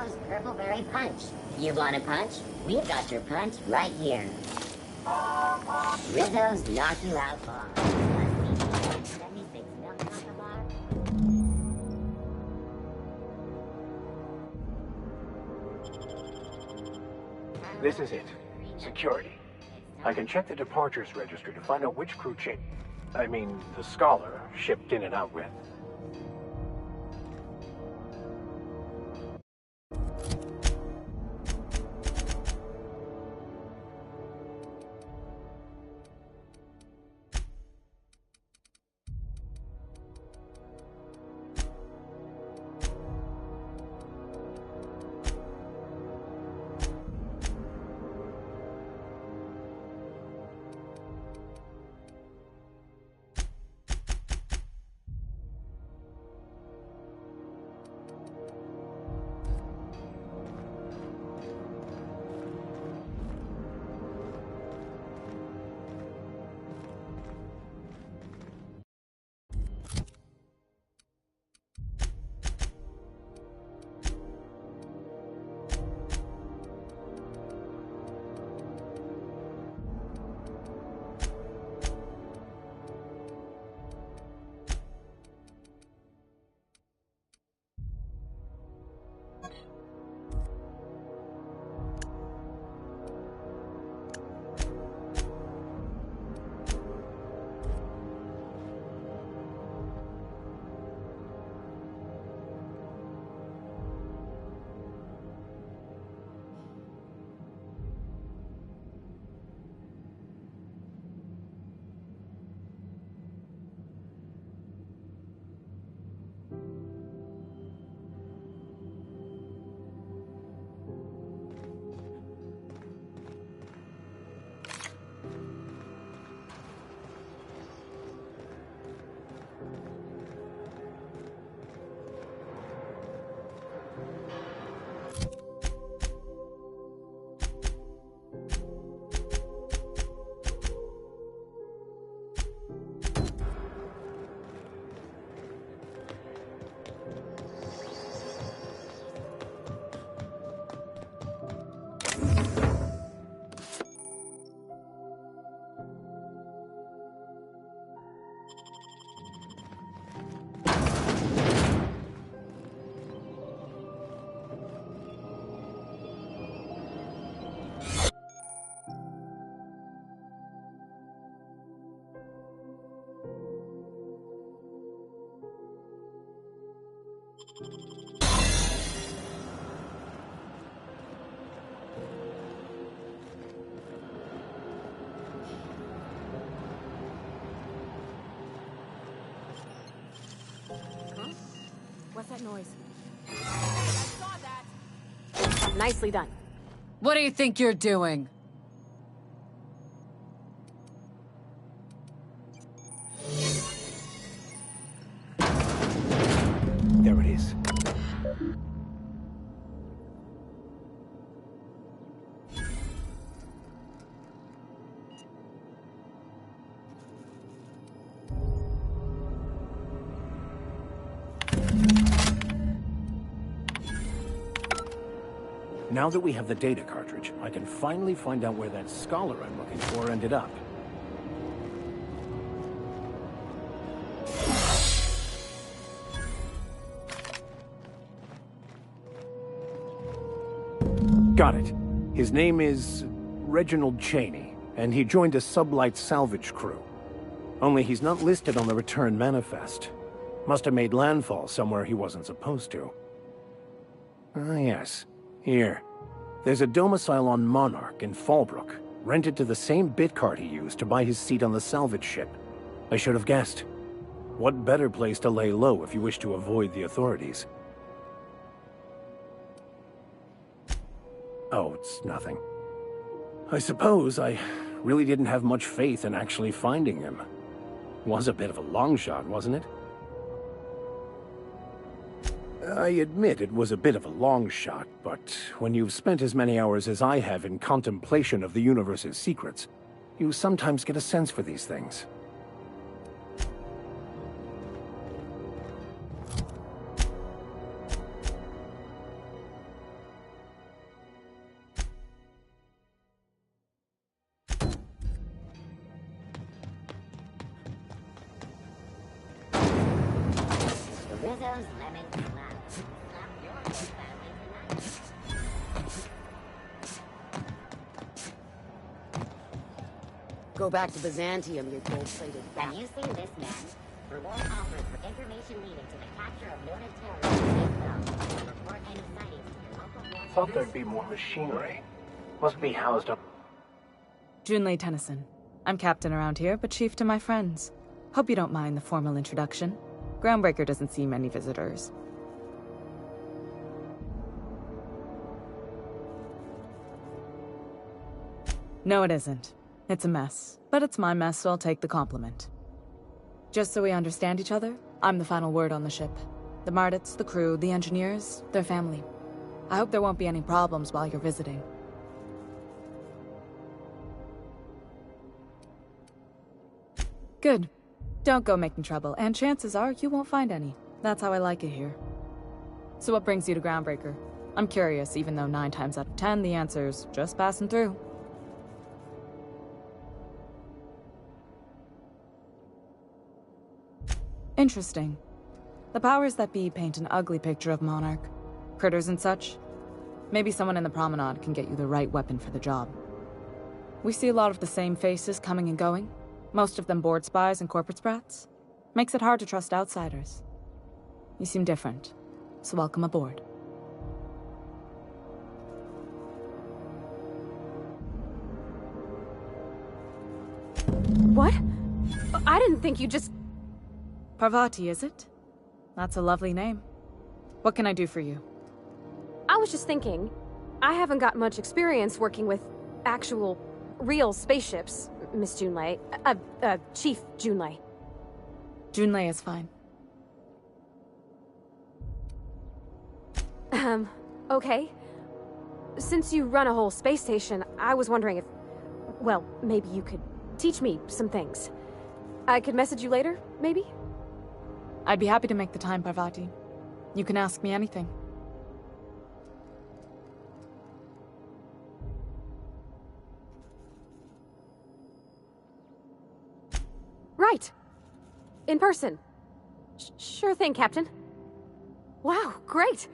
Rizzo's Purple Berry Punch. You want a punch? We've got your punch right here. Rizzo's Knock You Out Ball. Plus 76 milk chocolate bar. This is it. Security. I can check the departures registry to find out which crew the Scholar, shipped in and out with. What's that noise? I saw that! Nicely done. What do you think you're doing? There it is. Now that we have the data cartridge, I can finally find out where that Scholar I'm looking for ended up. Got it. His name is Reginald Cheney, and he joined a sublight salvage crew. Only he's not listed on the return manifest. Must have made landfall somewhere he wasn't supposed to. Ah, yes. Here. There's a domicile on Monarch in Fallbrook, rented to the same bit card he used to buy his seat on the salvage ship. I should have guessed. What better place to lay low if you wish to avoid the authorities? Oh, it's nothing. I suppose I really didn't have much faith in actually finding him. Was a bit of a long shot, wasn't it? I admit it was a bit of a long shot, but when you've spent as many hours as I have in contemplation of the universe's secrets, you sometimes get a sense for these things. Rizzo's lemon slap. Slap your whole family tonight. Go back to Byzantium, you gold-plated Can you see this man? Reward offered for information leading to the capture of noted terrorists. Report any sightings of your local forces. Thought there'd be more machinery. Must be housed up. Junlei Tennyson. I'm captain around here, but chief to my friends. Hope you don't mind the formal introduction. Groundbreaker doesn't see many visitors. No, it isn't. It's a mess. But it's my mess, so I'll take the compliment. Just so we understand each other, I'm the final word on the ship. The Mardits, the crew, the engineers, their family. I hope there won't be any problems while you're visiting. Good. Don't go making trouble, and chances are you won't find any. That's how I like it here. So what brings you to Groundbreaker? I'm curious, even though 9 times out of 10 the answer's just passing through. Interesting. The powers that be paint an ugly picture of Monarch. Critters and such. Maybe someone in the promenade can get you the right weapon for the job. We see a lot of the same faces coming and going. Most of them board spies and corporate sprats. Makes it hard to trust outsiders. You seem different, so welcome aboard. What? I didn't think you just... Parvati, is it? That's a lovely name. What can I do for you? I was just thinking, I haven't got much experience working with actual, real spaceships, Miss Junlei. Chief Junlei. Junlei is fine. Okay. Since you run a whole space station, I was wondering if... Well, maybe you could teach me some things. I could message you later, maybe? I'd be happy to make the time, Parvati. You can ask me anything. Right. In person. Sure thing, Captain. Wow, great.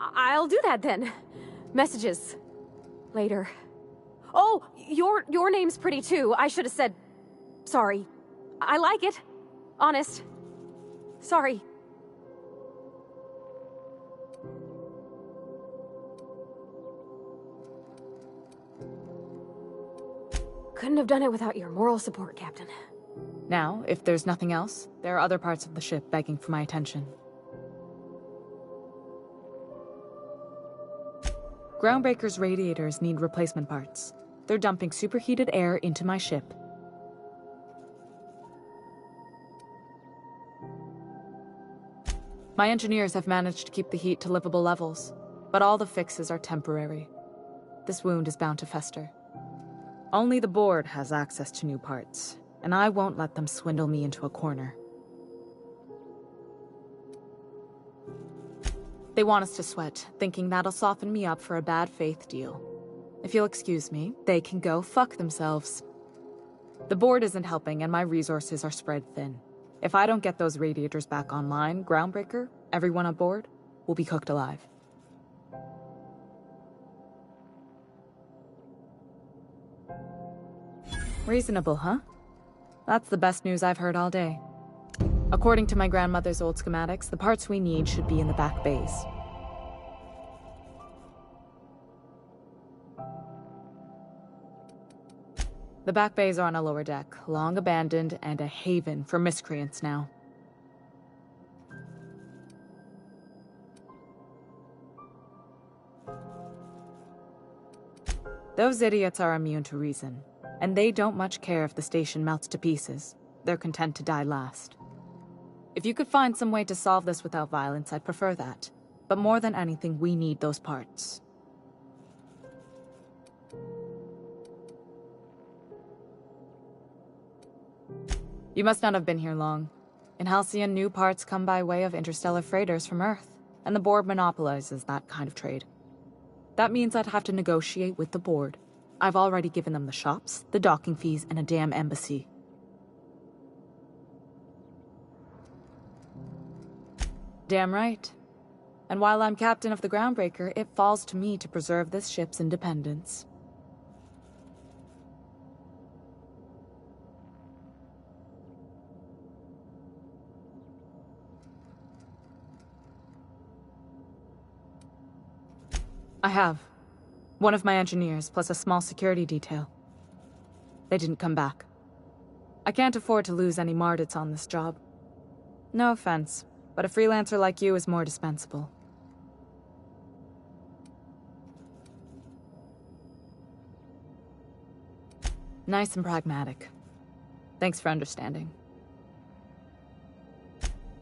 I'll do that then. Messages. Later. Oh, your name's pretty too. I should have said... Sorry. I like it. Honest. Sorry. Couldn't have done it without your moral support, Captain. Now, if there's nothing else, there are other parts of the ship begging for my attention. Groundbreaker's radiators need replacement parts. They're dumping superheated air into my ship. My engineers have managed to keep the heat to livable levels, but all the fixes are temporary. This wound is bound to fester. Only the board has access to new parts, and I won't let them swindle me into a corner. They want us to sweat, thinking that'll soften me up for a bad faith deal. If you'll excuse me, they can go fuck themselves. The board isn't helping, and my resources are spread thin. If I don't get those radiators back online, Groundbreaker, everyone aboard, will be cooked alive. Reasonable, huh? That's the best news I've heard all day. According to my grandmother's old schematics, the parts we need should be in the back bays. The back bays are on a lower deck, long abandoned and a haven for miscreants now. Those idiots are immune to reason, and they don't much care if the station melts to pieces. They're content to die last. If you could find some way to solve this without violence, I'd prefer that. But more than anything, we need those parts. You must not have been here long. In Halcyon, new parts come by way of interstellar freighters from Earth, and the board monopolizes that kind of trade. That means I'd have to negotiate with the board. I've already given them the shops, the docking fees, and a damn embassy. Damn right. And while I'm captain of the Groundbreaker, it falls to me to preserve this ship's independence. I have. One of my engineers, plus a small security detail. They didn't come back. I can't afford to lose any Mardits on this job. No offense, but a freelancer like you is more dispensable. Nice and pragmatic. Thanks for understanding.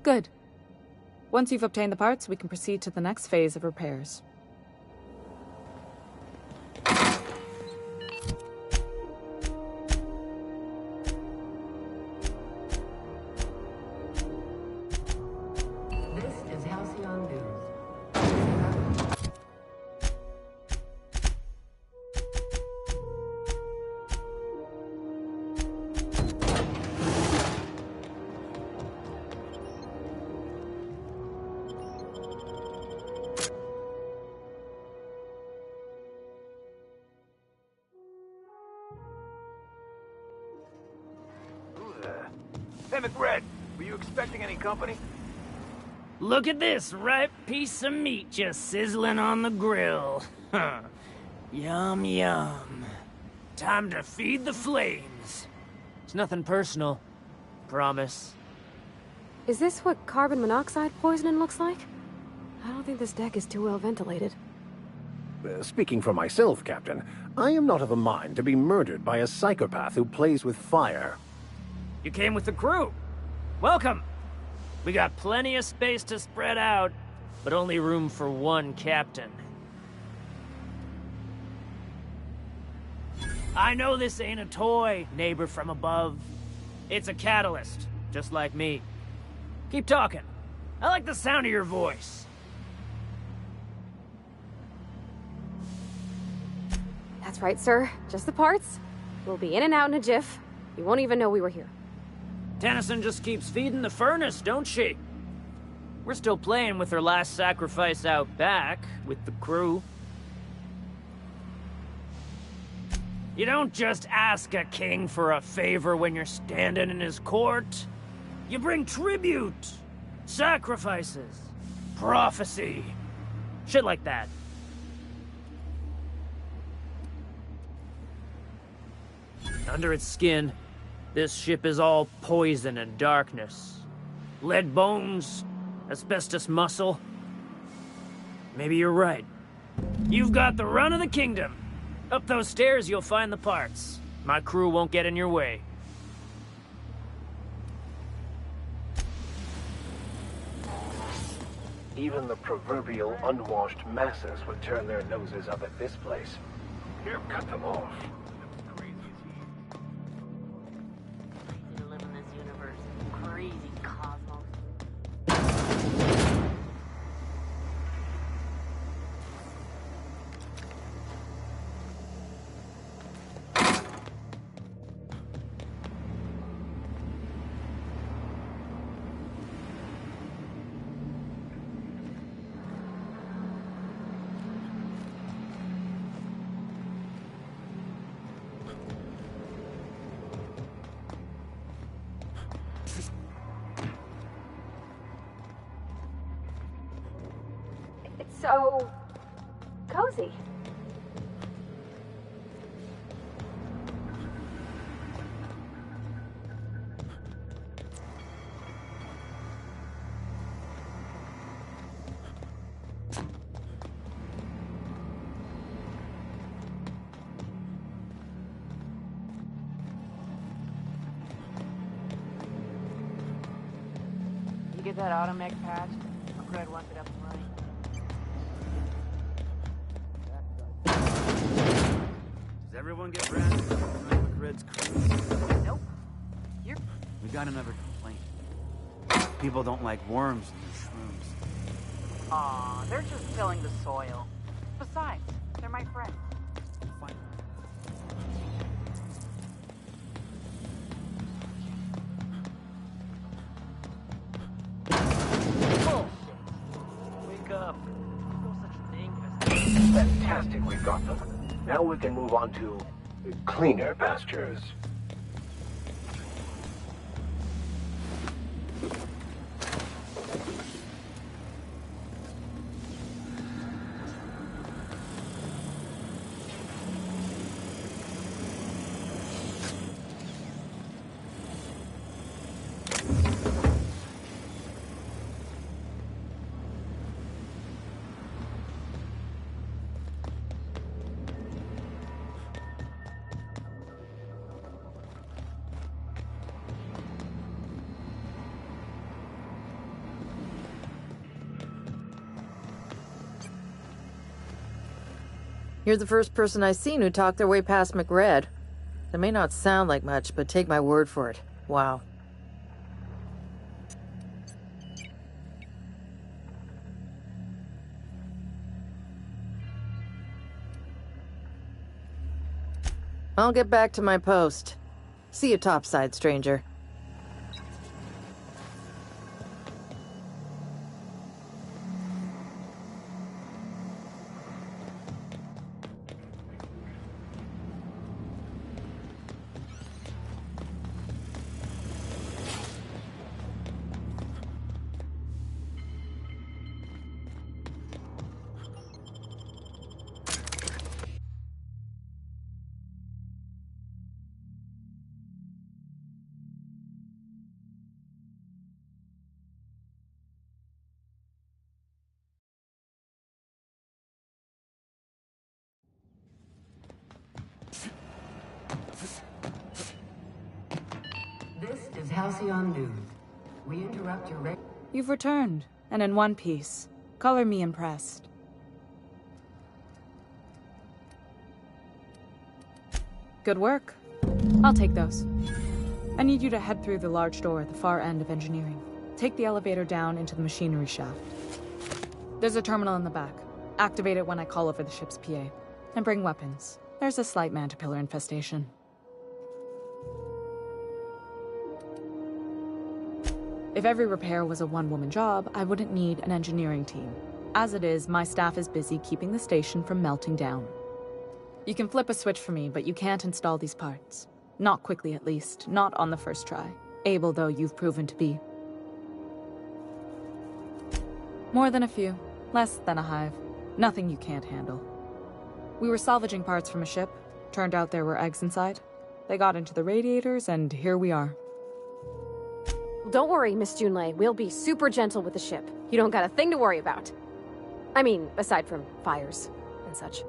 Good. Once you've obtained the parts, we can proceed to the next phase of repairs. Hey, McRed, were you expecting any company? Look at this ripe piece of meat just sizzling on the grill. Huh. Yum, yum. Time to feed the flames. It's nothing personal. Promise. Is this what carbon monoxide poisoning looks like? I don't think this deck is too well ventilated. Speaking for myself, Captain, I am not of a mind to be murdered by a psychopath who plays with fire. You came with the crew. Welcome. We got plenty of space to spread out, but only room for one captain. I know this ain't a toy, neighbor from above. It's a catalyst, just like me. Keep talking. I like the sound of your voice. That's right, sir. Just the parts. We'll be in and out in a jiff. You won't even know we were here. Tennyson just keeps feeding the furnace, don't she? We're still playing with her last sacrifice out back, with the crew. You don't just ask a king for a favor when you're standing in his court. You bring tribute, sacrifices, prophecy, shit like that. Under its skin, this ship is all poison and darkness. Lead bones, asbestos muscle. Maybe you're right. You've got the run of the kingdom. Up those stairs, you'll find the parts. My crew won't get in your way. Even the proverbial unwashed masses would turn their noses up at this place. Here, cut them off. Crazy to live in this universe. Crazy cosmos. It's so... cozy. You get that automech patch? Fred wants it up and running. Does everyone get branded with Red's crew? Nope. You're... We got another complaint. People don't like worms in their shrooms. Aw, they're just tilling the soil. Besides, they're my friends. Fine. Bullshit. Fantastic, we've got them. Now we can move on to cleaner pastures. You're the first person I've seen who talked their way past McRed. It may not sound like much, but take my word for it. Wow. I'll get back to my post. See you topside, stranger. This is Halcyon News. We interrupt your You've returned, and in one piece. Color me impressed. Good work. I'll take those. I need you to head through the large door at the far end of engineering. Take the elevator down into the machinery shaft. There's a terminal in the back. Activate it when I call over the ship's PA. And bring weapons. There's a slight mantipillar infestation. If every repair was a one-woman job, I wouldn't need an engineering team. As it is, my staff is busy keeping the station from melting down. You can flip a switch for me, but you can't install these parts. Not quickly, at least. Not on the first try. Able, though, you've proven to be. More than a few. Less than a hive. Nothing you can't handle. We were salvaging parts from a ship. Turned out there were eggs inside. They got into the radiators, and here we are. Don't worry, Miss Junlei. We'll be super gentle with the ship. You don't got a thing to worry about. I mean, aside from fires and such.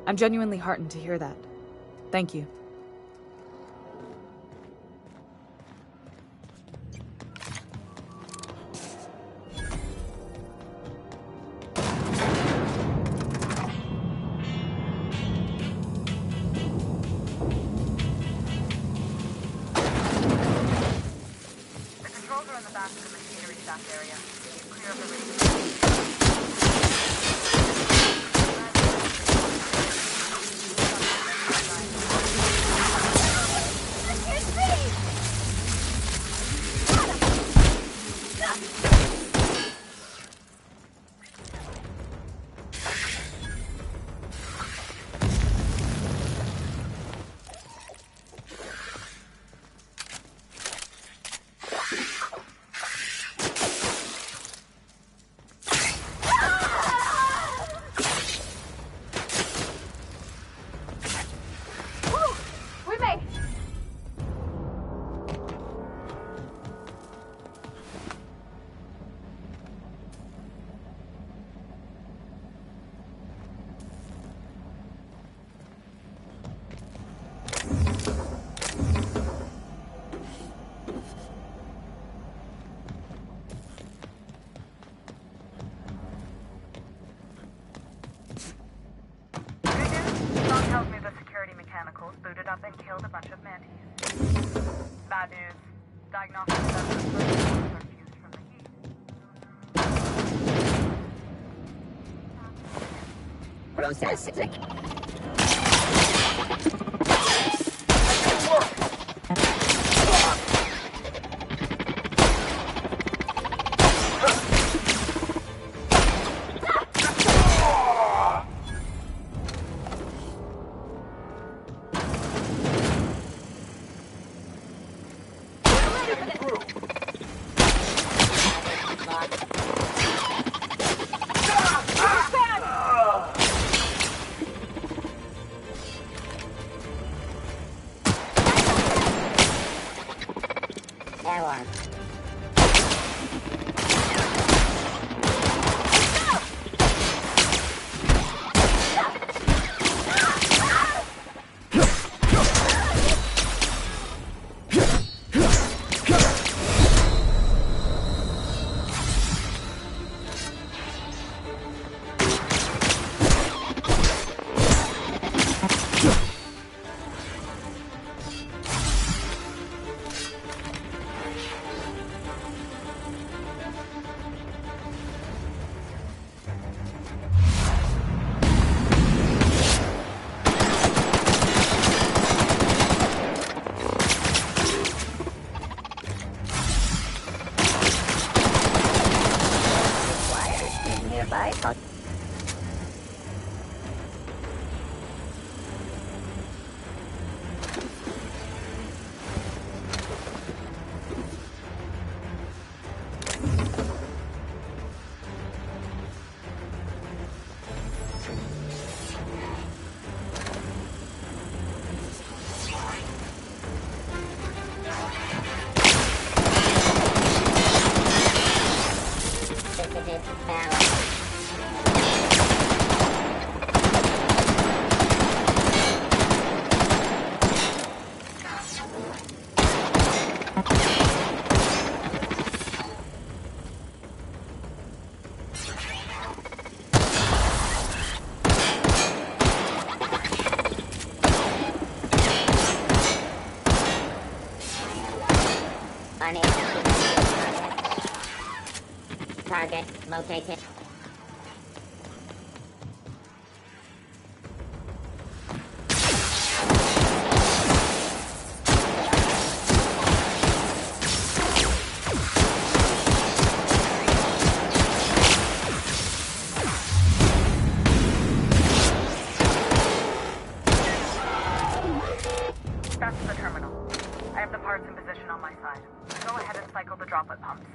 I'm genuinely heartened to hear that. Thank you. Booted up and killed a bunch of mantis. Bad news. Diagnostic assessments are fused from the heat. Processing. Bye. Target located. That's the terminal. I have the parts in position on my side. Go ahead and cycle the droplet pumps.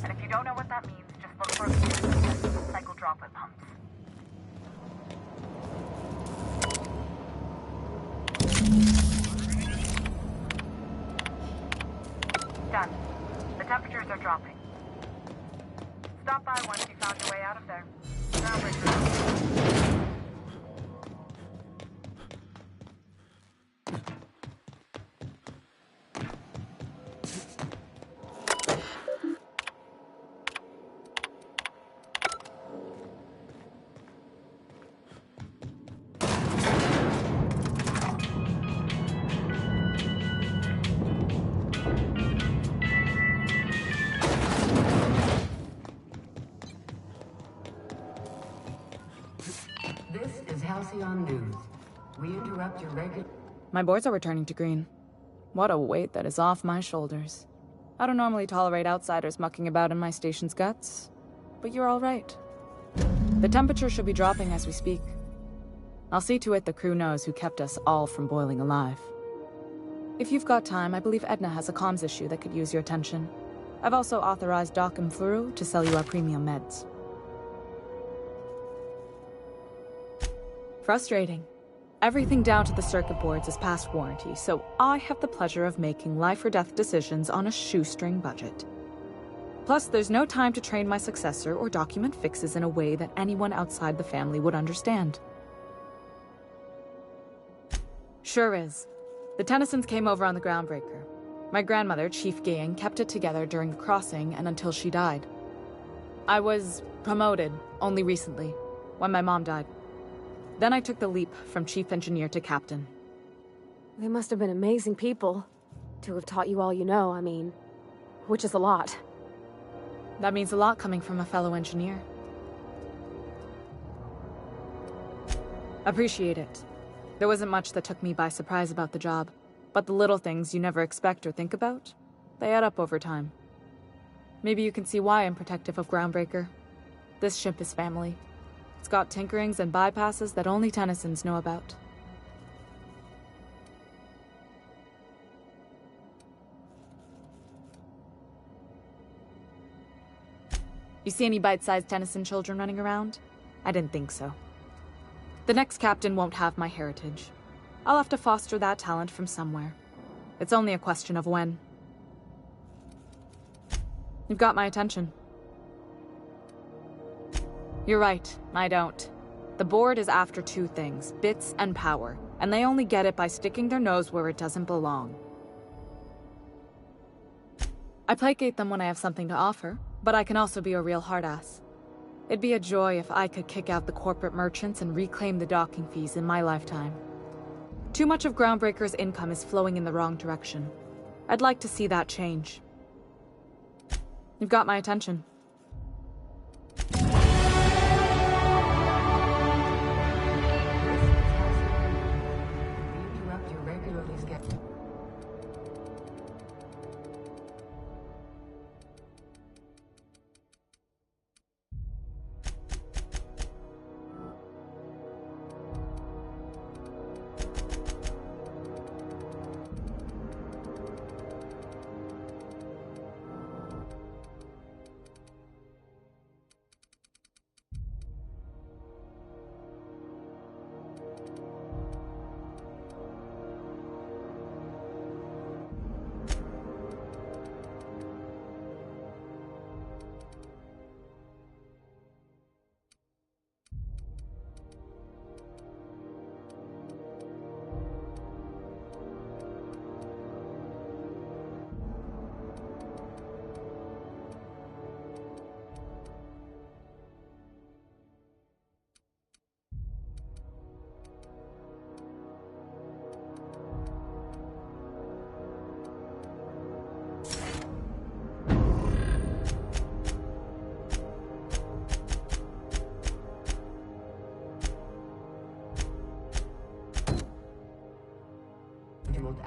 And if you don't know what that means, just look for a cycle droplet pumps. Done. The temperatures are dropping. Stop by once you found your way out of there. Groundbreaker. This is Halcyon News. We interrupt your regular... My boards are returning to green. What a weight that is off my shoulders. I don't normally tolerate outsiders mucking about in my station's guts, but you're all right. The temperature should be dropping as we speak. I'll see to it the crew knows who kept us all from boiling alive. If you've got time, I believe Edna has a comms issue that could use your attention. I've also authorized Doc and Fluru to sell you our premium meds. Frustrating. Everything down to the circuit boards is past warranty, so I have the pleasure of making life or death decisions on a shoestring budget. Plus, there's no time to train my successor or document fixes in a way that anyone outside the family would understand. Sure is. The Tennysons came over on the Groundbreaker. My grandmother, Chief Gayan, kept it together during the crossing and until she died. I was promoted only recently, when my mom died. Then I took the leap from chief engineer to captain. They must have been amazing people to have taught you all you know, I mean, which is a lot. That means a lot coming from a fellow engineer. Appreciate it. There wasn't much that took me by surprise about the job, but the little things you never expect or think about, they add up over time. Maybe you can see why I'm protective of Groundbreaker. This ship is family. It's got tinkerings and bypasses that only Tennysons know about. You see any bite-sized Tennyson children running around? I didn't think so. The next captain won't have my heritage. I'll have to foster that talent from somewhere. It's only a question of when. You've got my attention. You're right, I don't. The board is after two things, bits and power, and they only get it by sticking their nose where it doesn't belong. I placate them when I have something to offer, but I can also be a real hard-ass. It'd be a joy if I could kick out the corporate merchants and reclaim the docking fees in my lifetime. Too much of Groundbreaker's income is flowing in the wrong direction. I'd like to see that change. You've got my attention.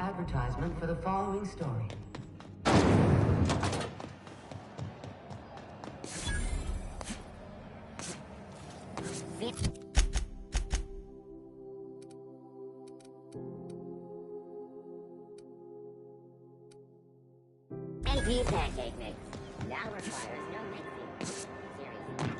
Advertisement for the following story. NP pancake mix. Now requires no mixing. Seriously.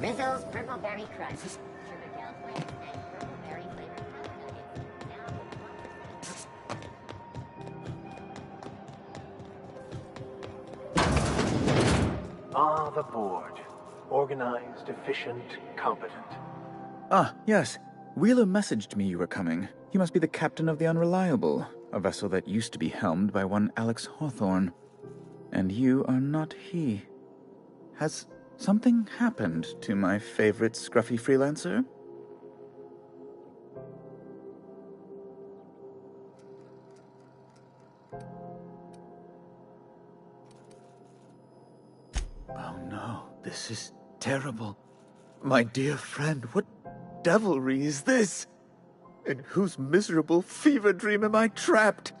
Rizzo's Purple Berry Crunch. Sugar Cal Flakes and Purple Berry flavored Pepper Nuggets. Now with 1%. Ah, the board. Organized, efficient, competent. Ah, yes. Wheeler messaged me you were coming. He must be the captain of the Unreliable, a vessel that used to be helmed by one Alex Hawthorne. And you are not he. Has something happened to my favorite scruffy freelancer? Oh no, this is terrible. My dear friend, what devilry is this? In whose miserable fever dream am I trapped?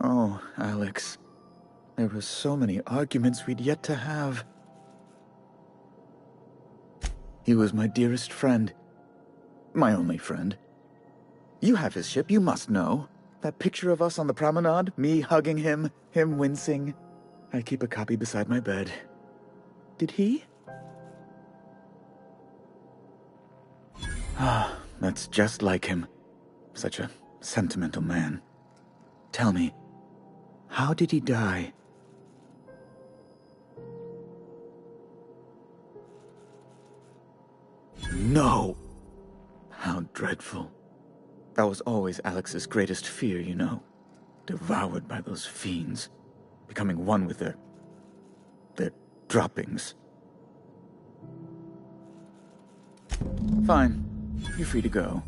Oh, Alex. There were so many arguments we'd yet to have. He was my dearest friend. My only friend. You have his ship, you must know. That picture of us on the promenade, me hugging him, him wincing. I keep a copy beside my bed. Did he? Ah, that's just like him. Such a sentimental man. Tell me, how did he die? No! How dreadful. That was always Alex's greatest fear, you know. Devoured by those fiends. Becoming one with their droppings. Fine. You're free to go.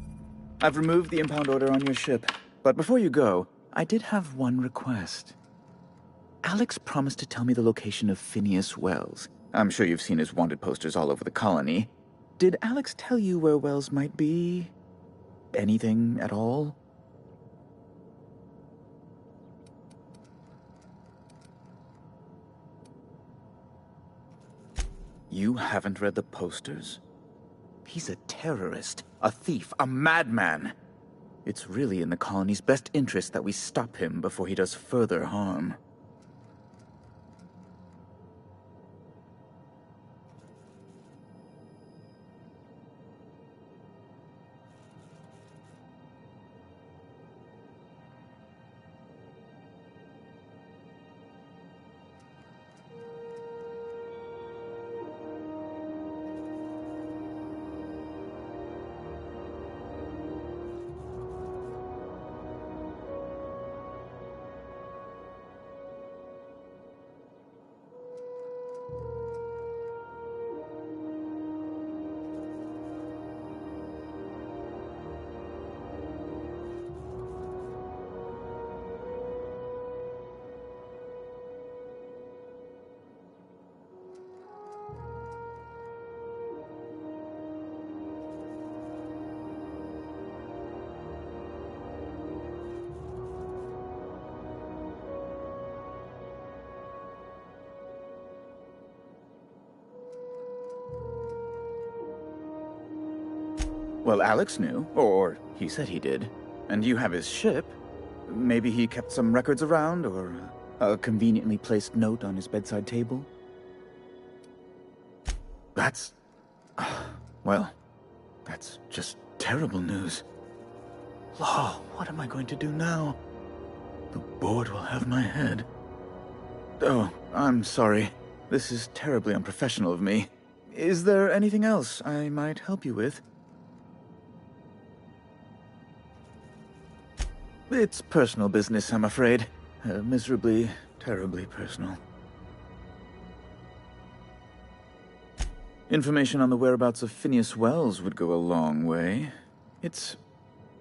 I've removed the impound order on your ship. But before you go, I did have one request. Alex promised to tell me the location of Phineas Wells. I'm sure you've seen his wanted posters all over the colony. Did Alex tell you where Wells might be? Anything at all? You haven't read the posters? He's a terrorist, a thief, a madman. It's really in the colony's best interest that we stop him before he does further harm. Well, Alex knew, or he said he did. And you have his ship. Maybe he kept some records around, or a conveniently placed note on his bedside table? That's... well, that's just terrible news. Law, what am I going to do now? The board will have my head. Oh, I'm sorry. This is terribly unprofessional of me. Is there anything else I might help you with? It's personal business, I'm afraid. Miserably, terribly personal. Information on the whereabouts of Phineas Wells would go a long way.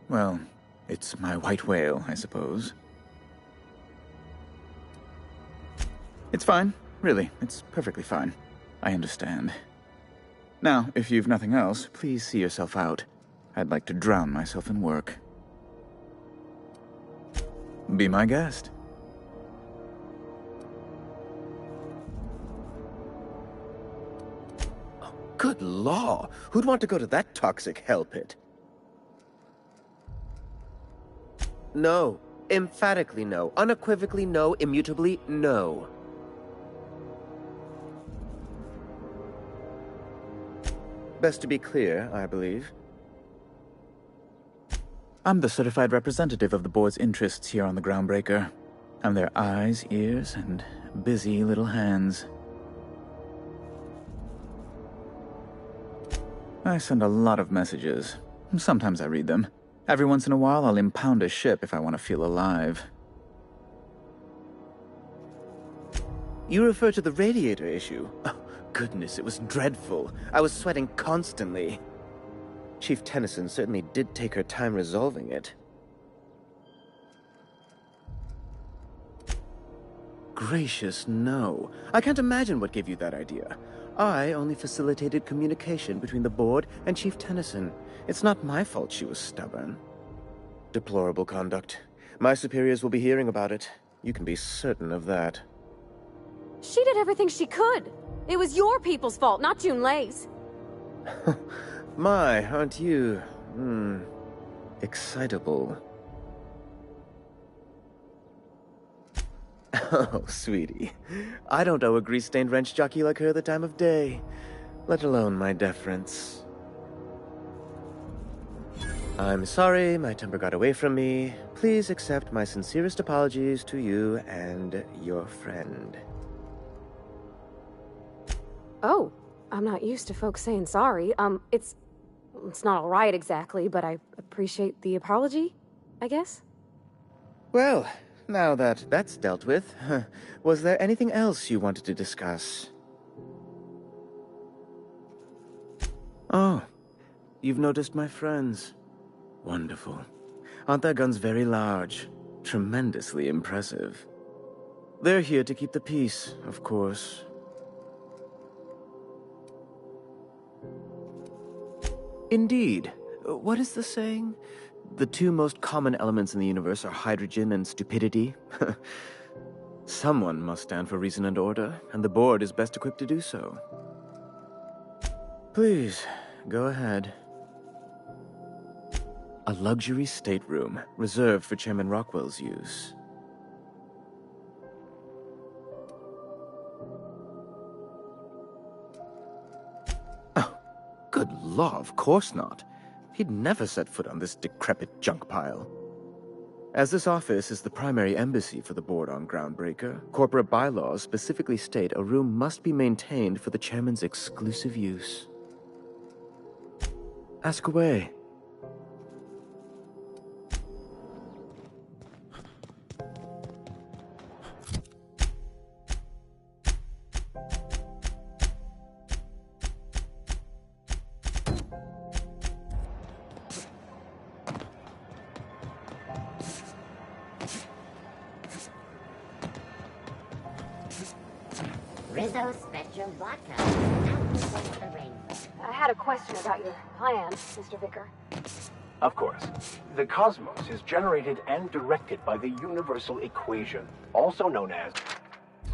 Well, it's my white whale, I suppose. It's fine. Really, it's perfectly fine. I understand. Now, if you've nothing else, please see yourself out. I'd like to drown myself in work. Be my guest. Good law! Who'd want to go to that toxic hell pit? No. Emphatically no. Unequivocally no. Immutably no. Best to be clear, I believe. I'm the certified representative of the board's interests here on the Groundbreaker. I'm their eyes, ears, and busy little hands. I send a lot of messages. Sometimes I read them. Every once in a while, I'll impound a ship if I want to feel alive. You refer to the radiator issue? Oh, goodness, it was dreadful. I was sweating constantly. Chief Tennyson certainly did take her time resolving it. Gracious, no. I can't imagine what gave you that idea. I only facilitated communication between the board and Chief Tennyson. It's not my fault she was stubborn. Deplorable conduct. My superiors will be hearing about it. You can be certain of that. She did everything she could. It was your people's fault, not June Leigh's. My, aren't you, excitable. Oh, sweetie. I don't owe a grease-stained wrench jockey like her the time of day, let alone my deference. I'm sorry my temper got away from me. Please accept my sincerest apologies to you and your friend. Oh, I'm not used to folks saying sorry. It's not all right exactly, but I appreciate the apology, I guess? Well, now that that's dealt with, was there anything else you wanted to discuss? Oh, you've noticed my friends. Wonderful. Aren't their guns very large? Tremendously impressive. They're here to keep the peace, of course. Indeed. What is the saying? The two most common elements in the universe are hydrogen and stupidity. Someone must stand for reason and order, and the board is best equipped to do so. Please, go ahead. A luxury stateroom, reserved for Chairman Rockwell's use. Oh, good law, of course not. He'd never set foot on this decrepit junk pile. As this office is the primary embassy for the board on Groundbreaker, corporate bylaws specifically state a room must be maintained for the chairman's exclusive use. Ask away. Rizzo Spectrum Vodka. Out with the ring. I had a question about your plan, Mr. Vicker. Of course. The cosmos is generated and directed by the universal equation, also known as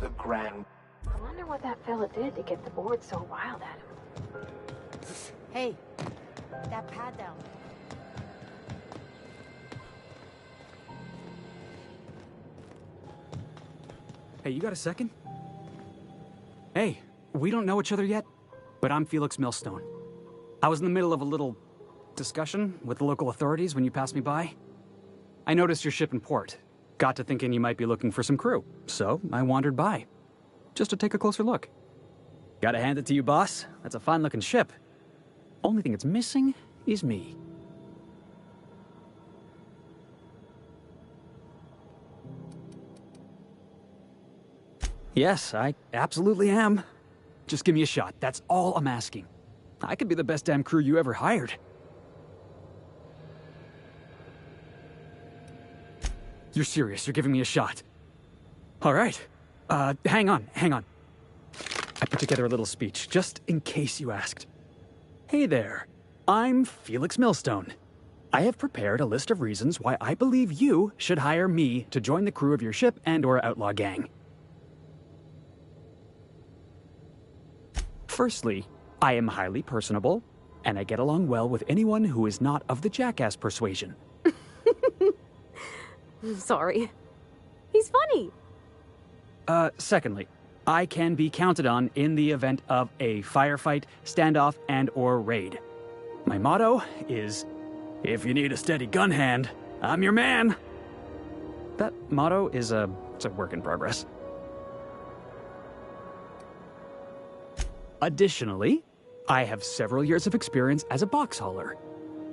the Grand... I wonder what that fella did to get the board so riled at him. Hey, that pad down. Hey, you got a second? Hey, we don't know each other yet, but I'm Felix Millstone. I was in the middle of a little discussion with the local authorities when you passed me by. I noticed your ship in port. Got to thinking you might be looking for some crew, so I wandered by, just to take a closer look. Gotta hand it to you, boss. That's a fine-looking ship. Only thing it's missing is me. Yes, I absolutely am. just give me a shot. That's all I'm asking. I could be the best damn crew you ever hired. You're serious, you're giving me a shot. All right. Hang on. I put together a little speech, just in case you asked. Hey there, I'm Felix Millstone. I have prepared a list of reasons why I believe you should hire me to join the crew of your ship and/or outlaw gang. Firstly, I am highly personable, and I get along well with anyone who is not of the jackass persuasion. Sorry. He's funny. Secondly, I can be counted on in the event of a firefight, standoff, and/or raid. My motto is, if you need a steady gun hand, I'm your man. That motto is it's a work in progress. Additionally, I have several years of experience as a box hauler.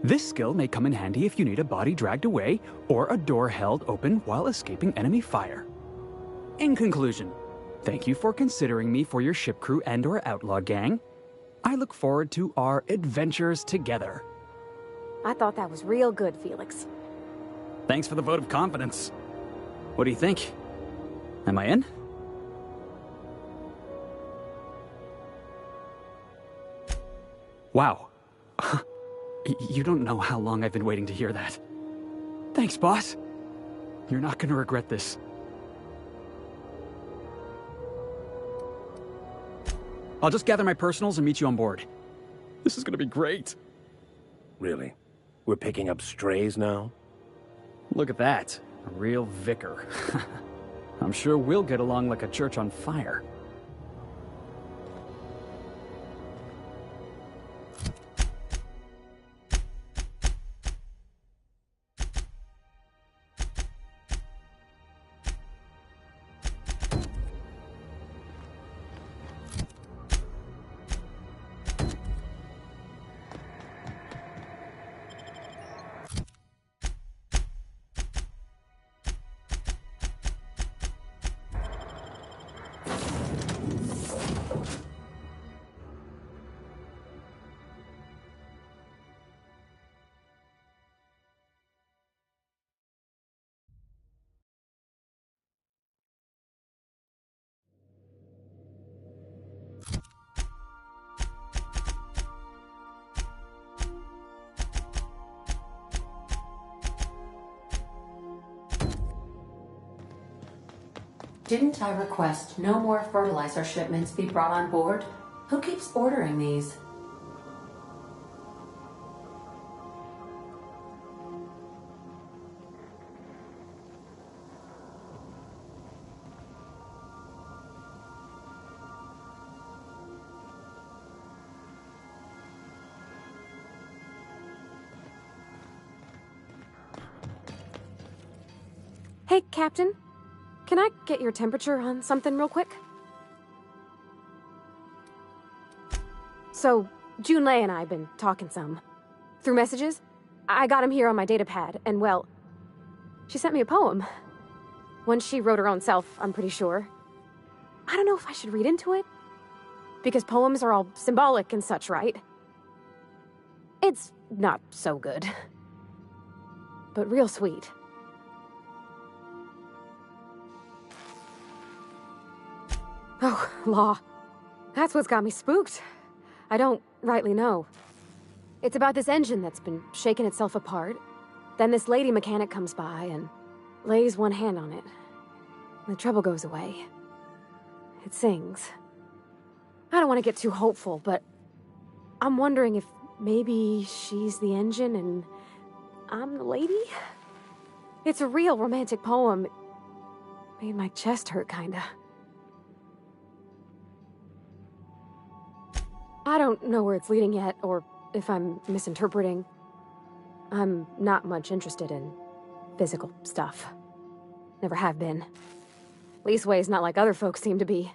This skill may come in handy if you need a body dragged away or a door held open while escaping enemy fire. In conclusion, thank you for considering me for your ship crew and/or outlaw gang. I look forward to our adventures together. I thought that was real good, Felix. Thanks for the vote of confidence. What do you think? Am I in? Wow. You don't know how long I've been waiting to hear that. Thanks, boss. You're not gonna regret this. I'll just gather my personals and meet you on board. This is gonna be great. Really? We're picking up strays now? Look at that. A real vicar. I'm sure we'll get along like a church on fire. Didn't I request no more fertilizer shipments be brought on board? Who keeps ordering these? Hey, Captain. Can I get your temperature on something real quick? So, Junlei and I have been talking some. Through messages. I got him here on my datapad, and well, she sent me a poem. One she wrote her own self, I'm pretty sure. I don't know if I should read into it. Because poems are all symbolic and such, right? It's not so good. But real sweet. Oh, law. That's what's got me spooked. I don't rightly know. It's about this engine that's been shaking itself apart. Then this lady mechanic comes by and lays one hand on it. The trouble goes away. It sings. I don't want to get too hopeful, but I'm wondering if maybe she's the engine and I'm the lady? It's a real romantic poem. Made my chest hurt, kinda. I don't know where it's leading yet, or if I'm misinterpreting. I'm not much interested in physical stuff. Never have been. Leastways, not like other folks seem to be.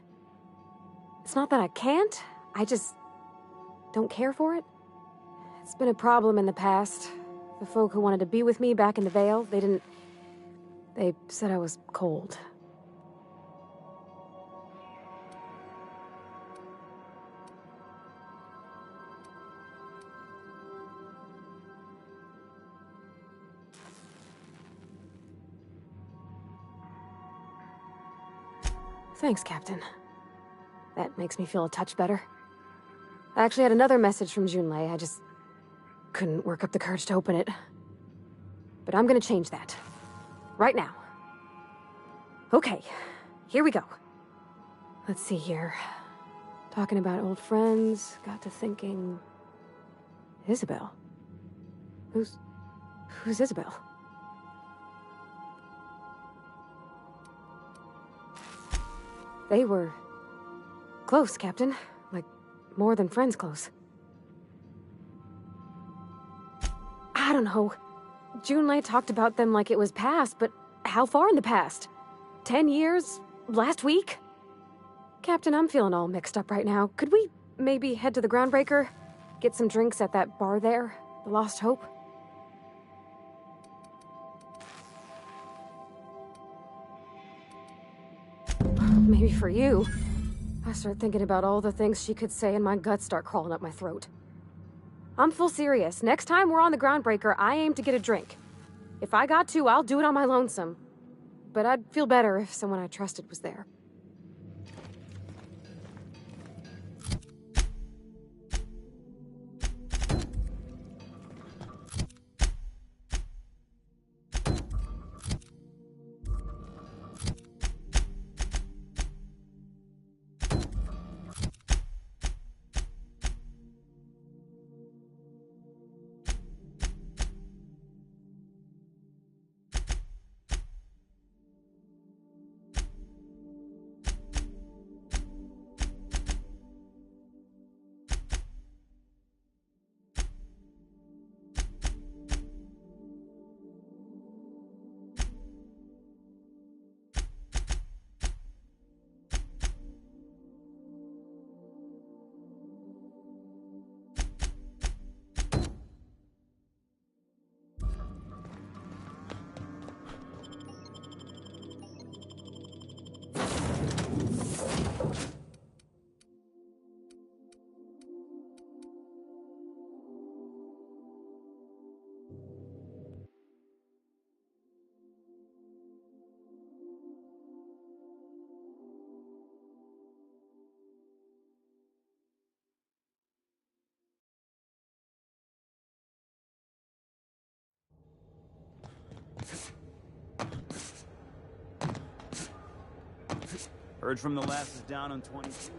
It's not that I can't, I just don't care for it. It's been a problem in the past. The folk who wanted to be with me back in the Vale, they said I was cold. Thanks, Captain. That makes me feel a touch better. I actually had another message from Junlei. I just couldn't work up the courage to open it. But I'm gonna change that. Right now. Okay, here we go. Let's see here. Talking about old friends, got to thinking... Isabel? Who's Isabel? They were... close, Captain. Like, more than friends close. I don't know. Junlei talked about them like it was past, but how far in the past? 10 years? Last week? Captain, I'm feeling all mixed up right now. Could we maybe head to the Groundbreaker? Get some drinks at that bar there? The Lost Hope? Maybe for you. I start thinking about all the things she could say and my guts start crawling up my throat. I'm full serious. Next time we're on the Groundbreaker, I aim to get a drink. If I got to, I'll do it on my lonesome. But I'd feel better if someone I trusted was there. Heard from the lasses down on 22.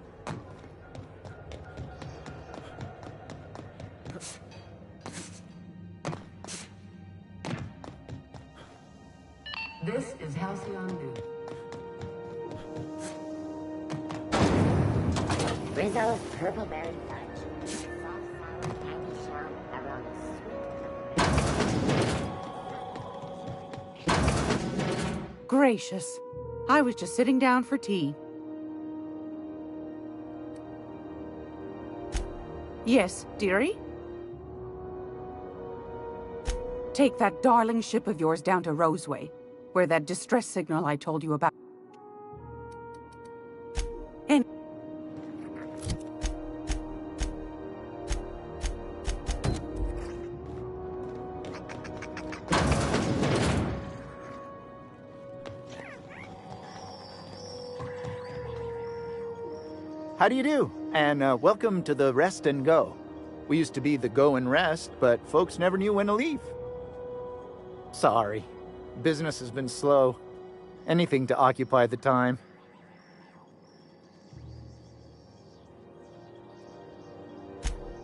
This is Halcyon New. Rizzo's purple berry fudge. Soft, sour, tangy shell, aroma sweet. Gracious. I was just sitting down for tea. Yes, dearie? Take that darling ship of yours down to Roseway, where that distress signal I told you about. And How do you do? And welcome to the Rest and Go. We used to be the Go and Rest, but folks never knew when to leave. Sorry. Business has been slow. Anything to occupy the time.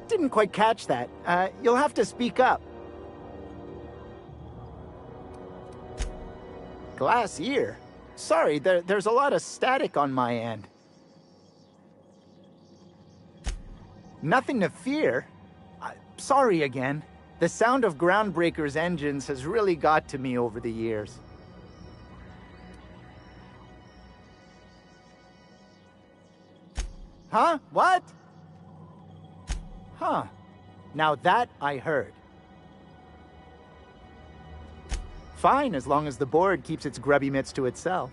Didn't quite catch that. You'll have to speak up. Glass ear? Sorry, there's a lot of static on my end. Nothing to fear. Sorry again. The sound of Groundbreaker's engines has really got to me over the years. Huh? What? Huh. Now that I heard. Fine, as long as the board keeps its grubby mitts to itself.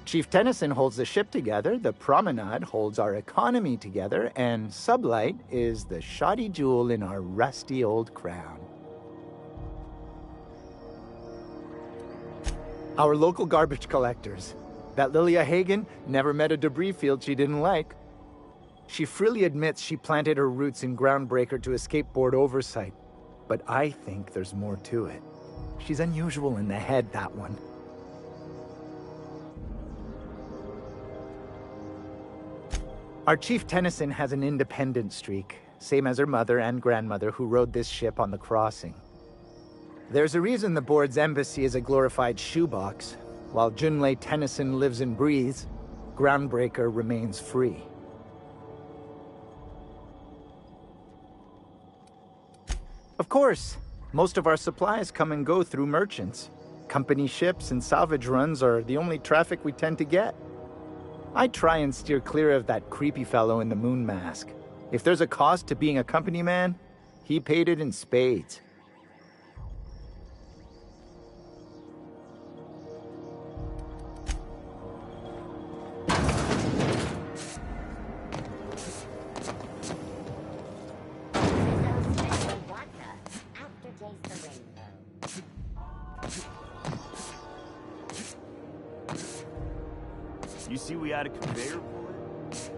Chief Tennyson holds the ship together, the Promenade holds our economy together, and Sublight is the shoddy jewel in our rusty old crown. Our local garbage collectors. That Lilia Hagen never met a debris field she didn't like. She freely admits she planted her roots in Groundbreaker to escape board oversight. But I think there's more to it. She's unusual in the head, that one. Our Chief Tennyson has an independent streak, same as her mother and grandmother who rode this ship on the crossing. There's a reason the board's embassy is a glorified shoebox. While Junlei Tennyson lives and breathes, Groundbreaker remains free. Of course, most of our supplies come and go through merchants. Company ships and salvage runs are the only traffic we tend to get. I try and steer clear of that creepy fellow in the moon mask. If there's a cost to being a company man, he paid it in spades. You see we had a conveyor for it?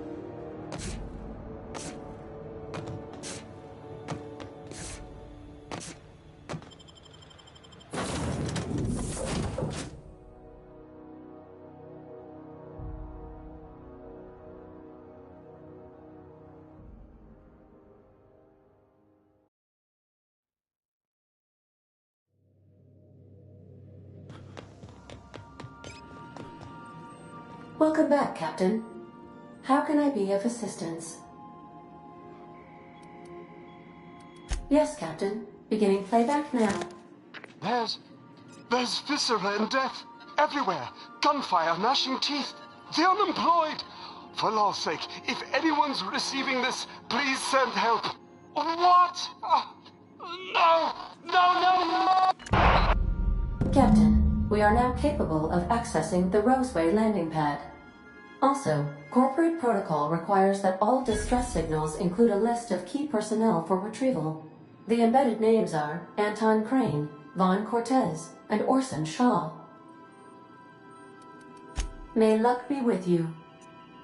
Welcome back, Captain. How can I be of assistance? Yes, Captain. Beginning playback now. There's viscera and death everywhere. Gunfire, gnashing teeth. The unemployed. For law's sake, if anyone's receiving this, please send help. What? No! No, no, no! Captain, we are now capable of accessing the Roseway landing pad. Also, corporate protocol requires that all distress signals include a list of key personnel for retrieval. The embedded names are Anton Crane, Vaughn Cortez, and Orson Shaw. May luck be with you.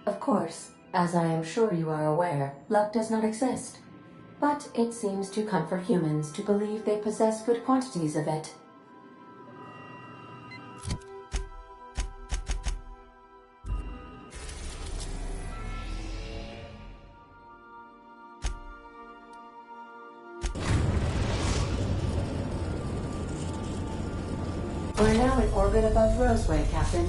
Of course, as I am sure you are aware, luck does not exist. But it seems to comfort humans to believe they possess good quantities of it. We're now in orbit above Roseway, Captain.